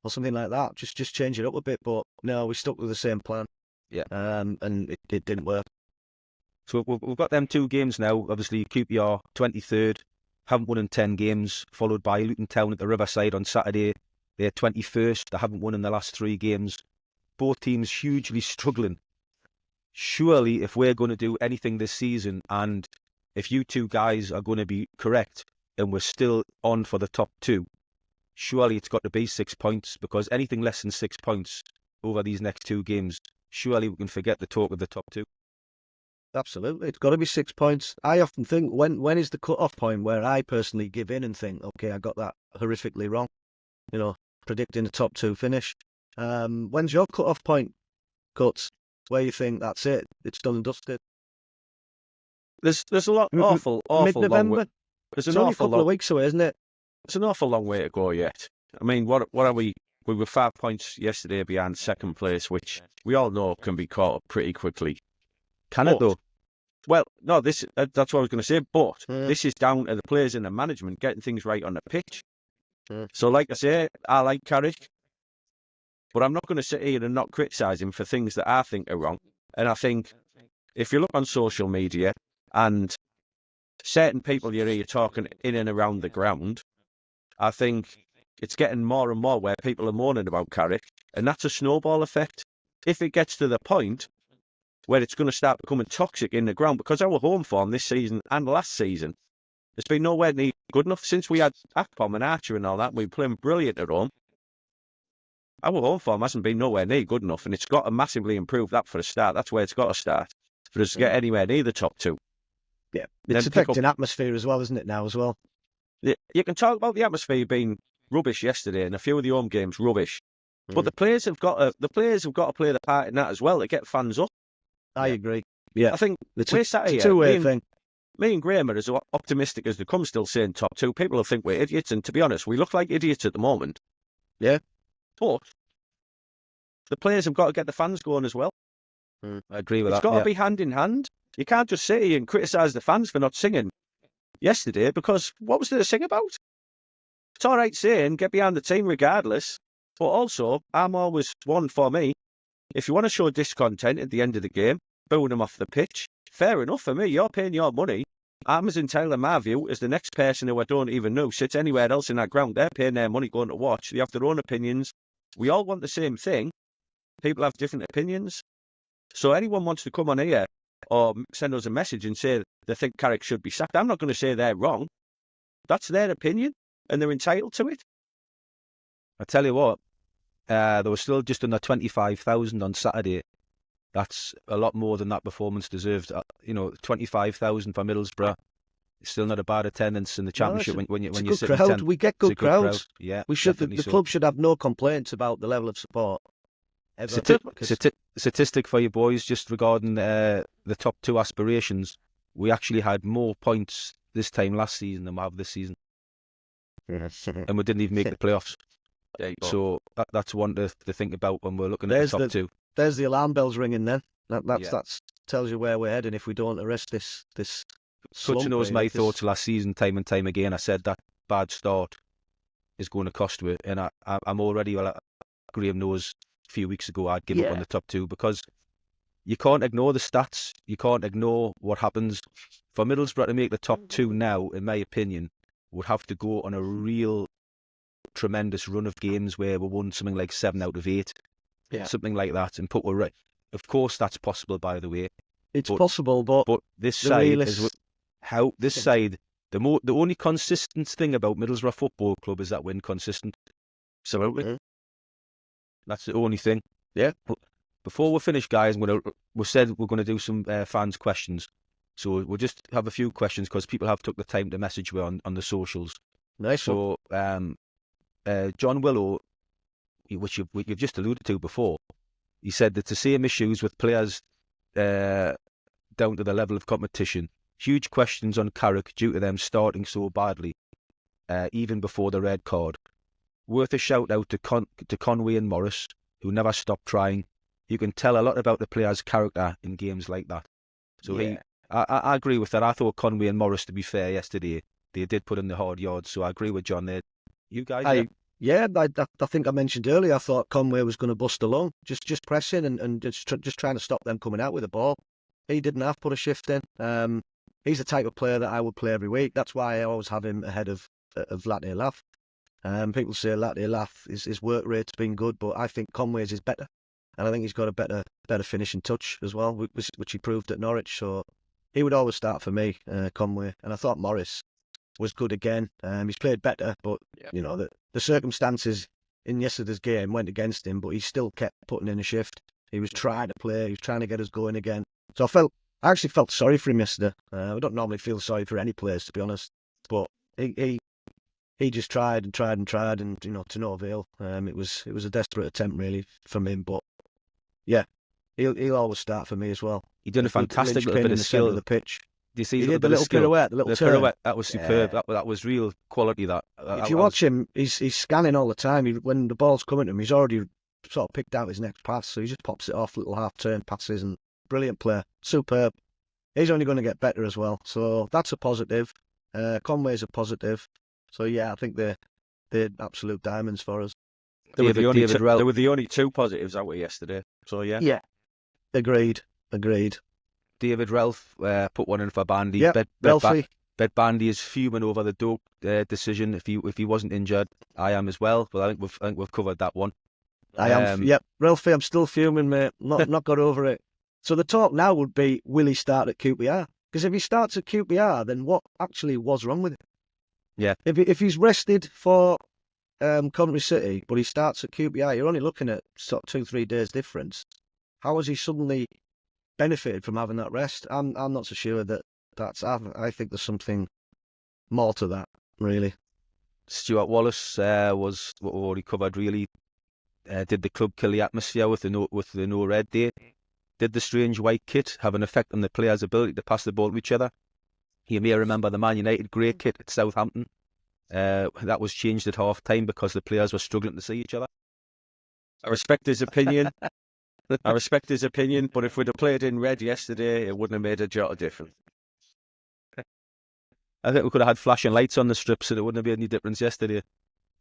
or something like that. Just change it up a bit. But no, we stuck with the same plan. Yeah. And it didn't work. So we've got them 2 games now. Obviously, QPR 23rd, haven't won in 10 games, followed by Luton Town at the Riverside on Saturday. They're 21st. They haven't won in the last 3 games. Both teams hugely struggling. Surely, if we're going to do anything this season, and if you 2 guys are going to be correct, and we're still on for the top 2, surely it's got to be 6 points, because anything less than 6 points over these next 2 games, surely we can forget the talk of the top 2. Absolutely. It's got to be 6 points. I often think, when is the cut-off point where I personally give in and think, okay, I got that horrifically wrong? You know, predicting the top 2 finish. When's your cut-off point, Cuts? Where you think that's it? It's done and dusted. There's a lot awful mid-November. Long way. It's only a couple of weeks away, isn't it? It's an awful long way to go yet. I mean, what are we? We were 5 points yesterday behind second place, which we all know can be caught up pretty quickly. Can it though? Well, no. That's what I was going to say. But this is down to the players and the management getting things right on the pitch. So, like I say, I like Carrick, but I'm not going to sit here and not criticise him for things that I think are wrong. And I think if you look on social media and certain people you hear talking in and around the ground, I think it's getting more and more where people are moaning about Carrick, and that's a snowball effect. If it gets to the point where it's going to start becoming toxic in the ground, because our home form this season and last season, it's been nowhere near good enough. Since we had Akpom and Archer and all that, we were playing brilliant at home. Our home form hasn't been nowhere near good enough, and it's got to massively improve that for a start. That's where it's got to start for us to get anywhere near the top 2. Yeah, it's affecting atmosphere as well, isn't it, now as well? You can talk about the atmosphere being rubbish yesterday, and a few of the home games rubbish. But the players have got to play the part in that as well to get fans up. I agree. Yeah, I think it's a two-way thing. Me and Graham are as optimistic as they come, still saying top 2. People will think we're idiots, and to be honest, we look like idiots at the moment. Yeah. But the players have got to get the fans going as well. I agree with that. It's got to be hand in hand. You can't just sit here and criticise the fans for not singing yesterday, because what was there to sing about? It's all right saying get behind the team regardless, but also I'm always one for me. If you want to show discontent at the end of the game, booing them off the pitch, fair enough for me. You're paying your money. I'm as entitled, in my view, as the next person who I don't even know sits anywhere else in that ground. They're paying their money going to watch. They have their own opinions. We all want the same thing. People have different opinions. So anyone wants to come on here or send us a message and say they think Carrick should be sacked, I'm not going to say they're wrong. That's their opinion, and they're entitled to it. I tell you what, there was still just under 25,000 on Saturday. That's a lot more than that performance deserved. 25,000 for Middlesbrough. It's still not a bad attendance in the Championship when you sit in 10th. We get good crowds. Crowd. Yeah, we should. The club should have no complaints about the level of support. Statistic for you boys, just regarding the top 2 aspirations. We actually had more points this time last season than we have this season, and we didn't even make the playoffs. So that's one to think about when we're looking at the top 2. There's the alarm bells ringing. Then that tells you where we're heading if we don't arrest this. Touch knows my thoughts last season, time and time again. I said that bad start is going to cost me, and I'm already. Well, Graham knows. A few weeks ago, I'd give up on the top 2 because you can't ignore the stats. You can't ignore what happens. For Middlesbrough to make the top 2 now, in my opinion, would have to go on a real tremendous run of games where we won something like 7 out of 8, something like that, and put right. Of course, that's possible. By the way, it's possible, but this side is how this side. The only consistent thing about Middlesbrough Football Club is that we're inconsistent. Absolutely. That's the only thing. Yeah. But before we finish, guys, we said we're going to do some fans' questions. So we'll just have a few questions because people have took the time to message me on the socials. Nice one. So, John Willow, which you've just alluded to before, he said that the same issues with players down to the level of competition. Huge questions on Carrick due to them starting so badly, even before the red card. Worth a shout out to Conway and Morris, who never stopped trying. You can tell a lot about the player's character in games like that. So Yeah. I agree with that. I thought Conway and Morris, to be fair, yesterday, they did put in the hard yards. So I agree with John there. You guys? I think I mentioned earlier, I thought Conway was going to bust along, just pressing and just trying to stop them coming out with the ball. He didn't have to put a shift in. He's the type of player that I would play every week. That's why I always have him ahead of Latte Lath. People say Latte Lath, his work rate's been good, but I think Conway's is better. And I think he's got a better finishing touch as well, which he proved at Norwich. So he would always start for me, Conway. And I thought Morris was good again. He's played better, but you know the circumstances in yesterday's game went against him. But he still kept putting in a shift. He was trying to play. He was trying to get us going again. So I actually felt sorry for him yesterday. I don't normally feel sorry for any players, to be honest. But he just tried and tried and tried, and to no avail. It was a desperate attempt really from him. But yeah, he'll always start for me as well. He did a fantastic little bit of skill of the pitch. Do you see He the did the little pirouette, the little turn. Pirouette, that was superb. Yeah. That was real quality. If you watch him, he's scanning all the time. When the ball's coming to him, he's already sort of picked out his next pass, so he just pops it off, little half-turn passes, and brilliant player, superb. He's only going to get better as well, so that's a positive. Conway's a positive. So yeah, I think they're absolute diamonds for us. They were the only two positives out of yesterday. So yeah. Yeah. Agreed. David Ralph put one in for Bandy. Yeah, Ralphie. Bet Bandy is fuming over the Doak decision. If he wasn't injured, I am as well. But I think we've covered that one. I am. Yep, Ralphie, I'm still fuming, mate. Not got over it. So the talk now would be, will he start at QPR? Because if he starts at QPR, then what actually was wrong with it? Yeah. If he's rested for Coventry City, but he starts at QPR, you're only looking at sort of 2-3 days difference. How has he suddenly benefited from having that rest? I'm not so sure that's. I think there's something more to that, really. Stuart Wallace was what we already covered. Really, did the club kill the atmosphere with the no red day? Did the strange white kit have an effect on the players' ability to pass the ball to each other? You may remember the Man United grey kit at Southampton. That was changed at half time because the players were struggling to see each other. I respect his opinion. But if we'd have played in red yesterday, it wouldn't have made a jot of difference. I think we could have had flashing lights on the strips, so it wouldn't have made any difference yesterday.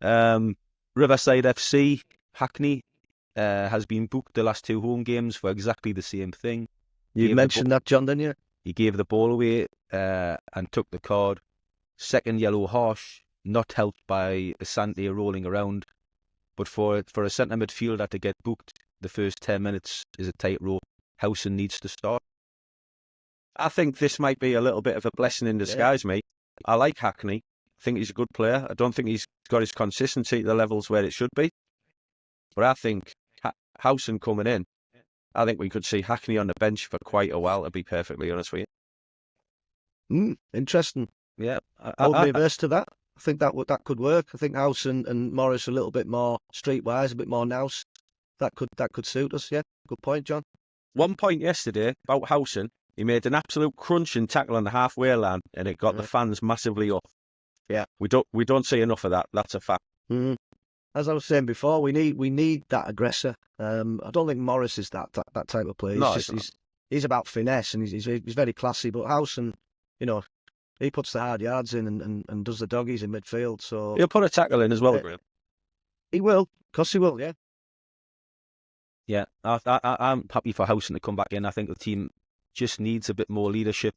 Riverside FC, Hackney, has been booked the last 2 home games for exactly the same thing. You mentioned that, John, didn't you? He gave the ball away and took the card. Second yellow harsh, not helped by Asante rolling around. But for a centre midfielder to get booked, the first 10 minutes is a tightrope. Howson needs to start. I think this might be a little bit of a blessing in disguise, mate. I like Hackney. I think he's a good player. I don't think he's got his consistency at the levels where it should be. But I think Howson coming in, I think we could see Hackney on the bench for quite a while, to be perfectly honest with you. Interesting. Yeah. Hold me verse to that. I think that could work. I think Howson and Morris are a little bit more streetwise, a bit more nous. That could suit us, yeah. Good point, John. 1 point yesterday about Howson. He made an absolute crunching tackle on the halfway line, and it got the fans massively up. Yeah, we don't see enough of that. That's a fact. Mm-hmm. As I was saying before, we need that aggressor. I don't think Morris is that type of player. He's about finesse, and he's very classy. But Howson, he puts the hard yards in and does the doggies in midfield. So he'll put a tackle in as well, Graham. He will, of course he will. Yeah. Yeah, I'm happy for Howson to come back in. I think the team just needs a bit more leadership,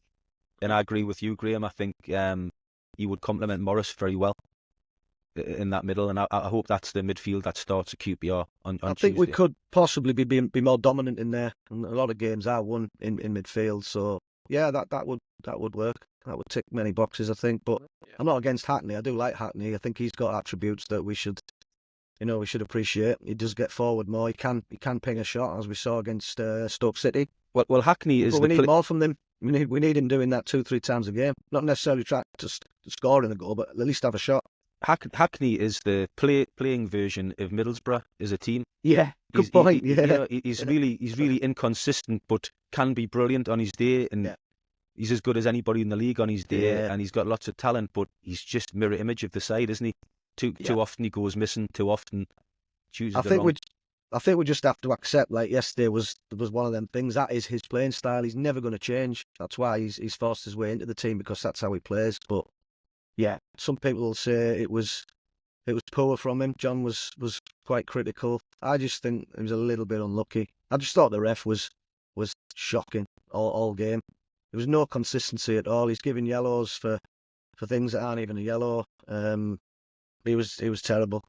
and I agree with you, Graham. I think he would complement Morris very well in that middle, and I hope that's the midfield that starts at QPR on I think Tuesday. we could possibly be more dominant in there, and a lot of games are won in midfield. So yeah, that would work. That would tick many boxes, I think. But I'm not against Hackney. I do like Hackney. I think he's got attributes that we should we should appreciate. He does get forward more. He can ping a shot, as we saw against Stoke City. Well, Hackney is. But we need more from them. We need him doing that 2-3 times a game. Not necessarily try to score in the goal, but at least have a shot. Hackney is the playing version of Middlesbrough as a team. Yeah, good point. He's really inconsistent, but can be brilliant on his day, and he's as good as anybody in the league on his day, and he's got lots of talent. But he's just mirror image of the side, isn't he? Too often he goes missing. Too often chooses. I think we just have to accept, like yesterday was one of them things. That is his playing style. He's never going to change. That's why he's forced his way into the team, because that's how he plays. But yeah, some people will say it was poor from him. John was quite critical. I just think he was a little bit unlucky. I just thought the ref was shocking all game. There was no consistency at all. He's giving yellows for things that aren't even a yellow. He was terrible.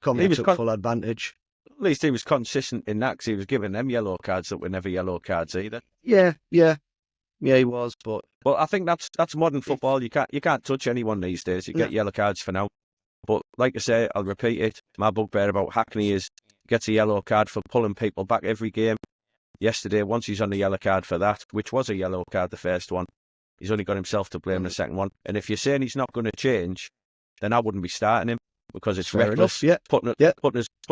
Coventry took full advantage. At least he was consistent in that, because he was giving them yellow cards that were never yellow cards either. Yeah, he was. But I think that's modern football. You can't touch anyone these days. You get yellow cards for now. But like I say, I'll repeat it. My bugbear about Hackney is he gets a yellow card for pulling people back every game. Yesterday, once he's on the yellow card for that, which was a yellow card, the first one, he's only got himself to blame the second one. And if you're saying he's not going to change, then I wouldn't be starting him, because it's reckless. Putting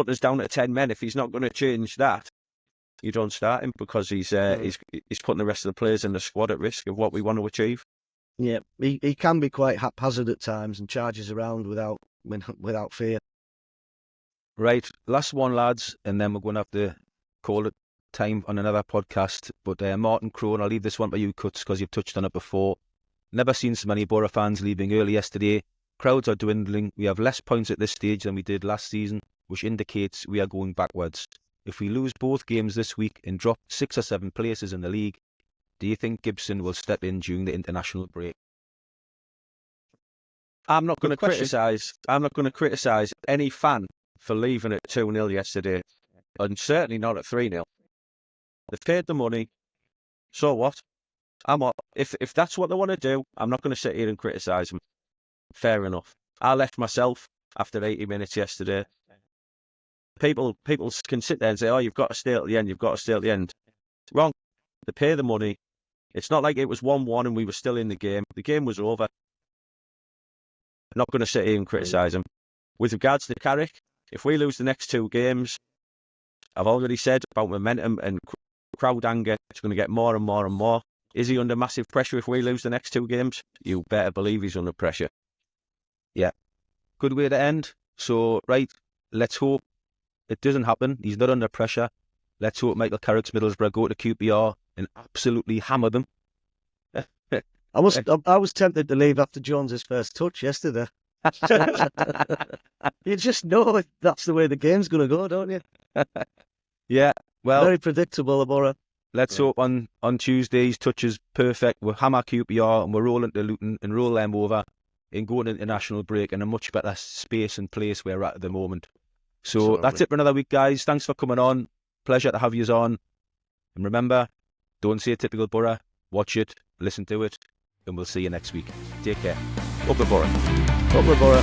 us down at 10 men. If he's not going to change that, you don't start him, because he's putting the rest of the players in the squad at risk of what we want to achieve. Yeah, he can be quite haphazard at times and charges around without fear. Right, last one, lads, and then we're going to have to call it time on another podcast. But Martin Crone, I'll leave this one to you, Cuts, because you've touched on it before. Never seen so many Boro fans leaving early yesterday. Crowds are dwindling. We have less points at this stage than we did last season, which indicates we are going backwards. If we lose both games this week and drop 6 or 7 places in the league, do you think Gibson will step in during the international break? I'm not going to criticise any fan for leaving at 2-0 yesterday, and certainly not at 3-0. They've paid the money. So what? If that's what they want to do, I'm not going to sit here and criticise them. Fair enough. I left myself after 80 minutes yesterday. People can sit there and say, "Oh, you've got to stay at the end. You've got to stay at the end." Wrong. They pay the money. It's not like it was 1-1 and we were still in the game. The game was over. I'm not going to sit here and criticise them. With regards to Carrick, if we lose the next 2 games, I've already said about momentum and crowd anger. It's going to get more and more and more. Is he under massive pressure if we lose the next 2 games? You better believe he's under pressure. Yeah. Good way to end. So, right, let's hope it doesn't happen. He's not under pressure. Let's hope Michael Carrick's Middlesbrough go to QPR and absolutely hammer them. I was tempted to leave after Jones's first touch yesterday. You just know that's the way the game's going to go, don't you? Yeah, well, very predictable, Boro. Let's hope on Tuesday his touch is perfect. We'll hammer QPR and we're rolling to Luton and roll them over and go into international break in a much better space and place we're at the moment. So absolutely. That's it for another week, guys. Thanks for coming on. Pleasure to have you on. And remember, don't say typical Boro. Watch it, listen to it, and we'll see you next week. Take care. Up the Boro. Up the Boro.